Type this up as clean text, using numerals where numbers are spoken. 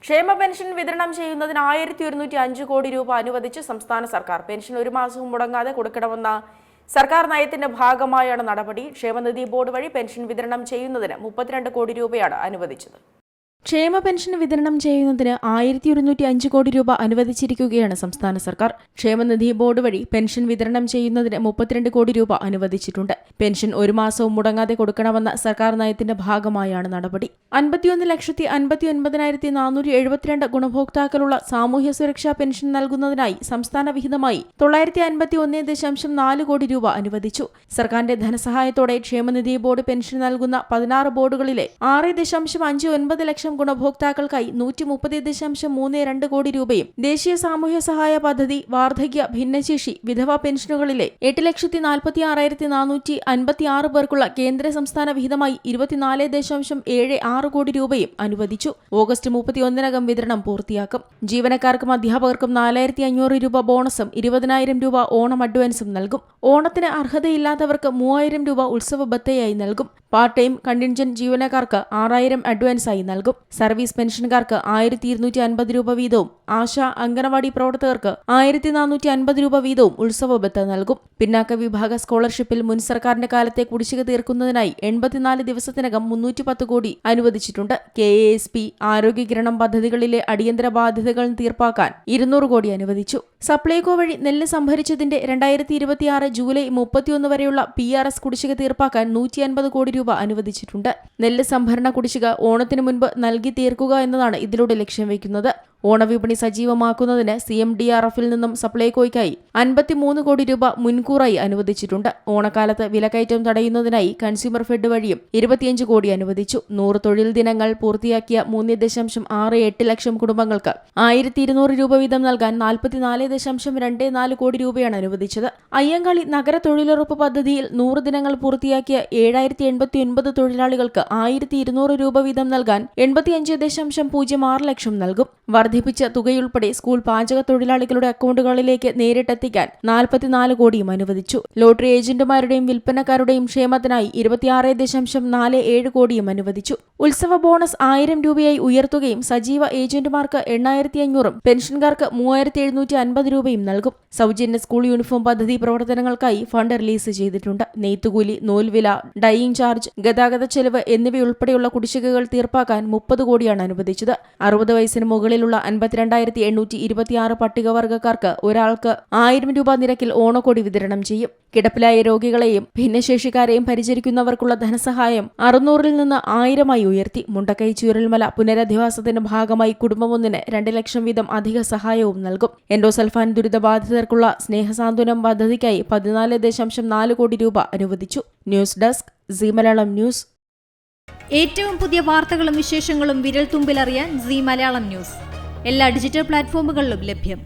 ക്ഷേമ പെൻഷൻ വിതരണം ചെയ്യുന്നതിന് 1105 കോടി രൂപ അനുവദിച്ച് സംസ്ഥാന സർക്കാർ. പെൻഷൻ ഒരു മാസവും മുടങ്ങാതെ കൊടുക്കണമെന്ന സർക്കാർ നയത്തിന്റെ ഭാഗമായാണ് നടപടി. ക്ഷേമനിധി ബോർഡ് വഴി പെൻഷൻ വിതരണം ചെയ്യുന്നതിന് 32 കോടി രൂപയാണ് അനുവദിച്ചത്. ക്ഷേമ പെൻഷൻ വിതരണം ചെയ്യുന്നതിന് 1105 കോടി രൂപ അനുവദിച്ചിരിക്കുകയാണ് സംസ്ഥാന സർക്കാർ. ക്ഷേമനിധി ബോർഡ് വഴി പെൻഷൻ വിതരണം ചെയ്യുന്നതിന് 32 കോടി രൂപ അനുവദിച്ചിട്ടുണ്ട്. പെൻഷൻ ഒരു മാസവും മുടങ്ങാതെ കൊടുക്കണമെന്ന സർക്കാർ നയത്തിന്റെ ഭാഗമായാണ് നടപടി. 51,59,472 ഗുണഭോക്താക്കളുള്ള സാമൂഹ്യ സുരക്ഷാ പെൻഷൻ നൽകുന്നതിനായി സംസ്ഥാന വിഹിതമായി 951.4 കോടി രൂപ അനുവദിച്ചു. സർക്കാരിന്റെ ധനസഹായത്തോടെ ക്ഷേമനിധി ബോർഡ് പെൻഷൻ നൽകുന്ന 16 ബോർഡുകളിലെ 6.59 ലക്ഷം ഗുണഭോക്താക്കൾക്കായി 130.32 കോടി രൂപയും ദേശീയ സാമൂഹ്യ സഹായ പദ്ധതി, വാർദ്ധക്യ, ഭിന്നശേഷി, വിധവ പെൻഷനുകളിലെ 8,41,456 പേർക്കുള്ള കേന്ദ്ര സംസ്ഥാന വിഹിതമായി 24.76 കോടി രൂപയും അനുവദിച്ചു. ഓഗസ്റ്റ് 31-നകം വിതരണം പൂർത്തിയാക്കും. ജീവനക്കാർക്കും അധ്യാപകർക്കും 4,500 രൂപ ബോണസും 20,000 രൂപ ഓണം അഡ്വാൻസും നൽകും. ഓണത്തിന് അർഹതയില്ലാത്തവർക്ക് 3,000 രൂപ ഉത്സവ ബത്തയായി നൽകും. പാർട്ട് ടൈം കണ്ടിൻജന്റ് ജീവനക്കാർക്ക് 6,000 അഡ്വാൻസായി നൽകും. സർവീസ് പെൻഷൻകാർക്ക് 1,250 രൂപ വീതവും ആശ, അംഗനവാടി പ്രവർത്തകർക്ക് 1,450 രൂപ വീതവും ഉത്സവ ബത്ത നൽകും. പിന്നാക്ക വിഭാഗ സ്കോളർഷിപ്പിൽ മുൻ സർക്കാരിന്റെ കാലത്തെ കുടിശ്ശിക തീർക്കുന്നതിനായി 84 ദിവസത്തിനകം 310 കോടി അനുവദിച്ചിട്ടുണ്ട്. KASP, ആരോഗ്യകിരണം പദ്ധതികളിലെ അടിയന്തര ബാധ്യതകൾ തീർപ്പാക്കാൻ 200 കോടി അനുവദിച്ചു. സപ്ലൈകോ വഴി നെല്ല് സംഭരിച്ചതിന്റെ 2026 ജൂലൈ 31 വരെയുള്ള PRS കുടിശ്ശിക തീർപ്പാക്കാൻ 150 കോടി രൂപ അനുവദിച്ചിട്ടുണ്ട്. നെല്ല് സംഭരണ കുടിശ്ശിക ഓണത്തിന് മുൻപ് നൽകി തീർക്കുക എന്നതാണ് ഇതിലൂടെ ലക്ഷ്യം വയ്ക്കുന്നത്. ഓണവിപണി സജീവമാക്കുന്നതിന് CMDRF-ൽ നിന്നും സപ്ലൈകോയ്ക്കായി 53 കോടി രൂപ മുൻകൂറായി അനുവദിച്ചിട്ടുണ്ട്. ഓണക്കാലത്ത് വിലക്കയറ്റം തടയുന്നതിനായി കൺസ്യൂമർ ഫെഡ് വഴിയും 25 കോടി അനുവദിച്ചു. 100 തൊഴിൽ ദിനങ്ങൾ പൂർത്തിയാക്കിയ 3.68 ലക്ഷം കുടുംബങ്ങൾക്ക് 1,200 രൂപ വീതം നൽകാൻ 44.24 കോടി രൂപയാണ് അനുവദിച്ചത്. അയ്യങ്കാളി നഗര തൊഴിലുറപ്പ് പദ്ധതിയിൽ 100 ദിനങ്ങൾ പൂർത്തിയാക്കിയ 7,089 തൊഴിലാളികൾക്ക് 1,200 രൂപ വീതം നൽകാൻ 85.06 ലക്ഷം നൽകും. വർദ്ധിപ്പിച്ച തുകയുൾപ്പെടെ സ്കൂൾ പാചക തൊഴിലാളികളുടെ അക്കൗണ്ടുകളിലേക്ക് നേരിട്ടെത്തിക്കാൻ 44 കോടിയും അനുവദിച്ചു. ലോട്ടറി ഏജന്റുമാരുടെയും വിൽപ്പനക്കാരുടെയും ക്ഷേമത്തിനായി 26.47 കോടിയും അനുവദിച്ചു. ഉത്സവ ബോണസ് 1,000 രൂപയായി ഉയർത്തുകയും സജീവ ഏജന്റുമാർക്ക് 8,500, പെൻഷൻകാർക്ക് 3,750 രൂപയും നൽകും. സൗജന്യ സ്കൂൾ യൂണിഫോം പദ്ധതി പ്രവർത്തനങ്ങൾക്കായി ഫണ്ട് റിലീസ് ചെയ്തിട്ടുണ്ട്. നെയ്ത്തുകൂലി, നൂൽവില, ഡൈയിങ് ചാർജ്, ഗതാഗത ചെലവ് എന്നിവയുൾപ്പെടെയുള്ള കുടിശ്ശികകൾ തീർപ്പാക്കാൻ 30 കോടിയാണ് അനുവദിച്ചത്. 60 വയസ്സിന് മുകളിലുള്ള 52,826 പട്ടികവർഗക്കാർക്ക് ഒരാൾക്ക് 1,000 രൂപ നിരക്കിൽ ഓണക്കോടി വിതരണം ചെയ്യും. കിടപ്പിലായ രോഗികളെയും ഭിന്നശേഷിക്കാരെയും പരിചരിക്കുന്നവർക്കുള്ള ധനസഹായം 600-ൽ നിന്ന് 1,000-ആയി ഉയർത്തി. മുണ്ടക്കൈ ചൂരൽമല പുനരധിവാസത്തിന്റെ ഭാഗമായി കുടുംബമൊന്നിന് 2 ലക്ഷം വീതം അധിക സഹായവും നൽകും. എൻഡോസൾഫാൻ ദുരിതബാധിതർക്കുള്ള സ്നേഹസാന്ത്വനം പദ്ധതിക്കായി 14.4 കോടി രൂപ അനുവദിച്ചു. News desk Zee Malayalam news. ഏറ്റവും പുതിയ വാർത്തകളും വിശേഷങ്ങളും വിരൽ തുമ്പിലറിയാൻ സീ മലയാളം ന്യൂസ് എല്ലാ ഡിജിറ്റൽ പ്ലാറ്റ്ഫോമുകളിലും ലഭ്യം.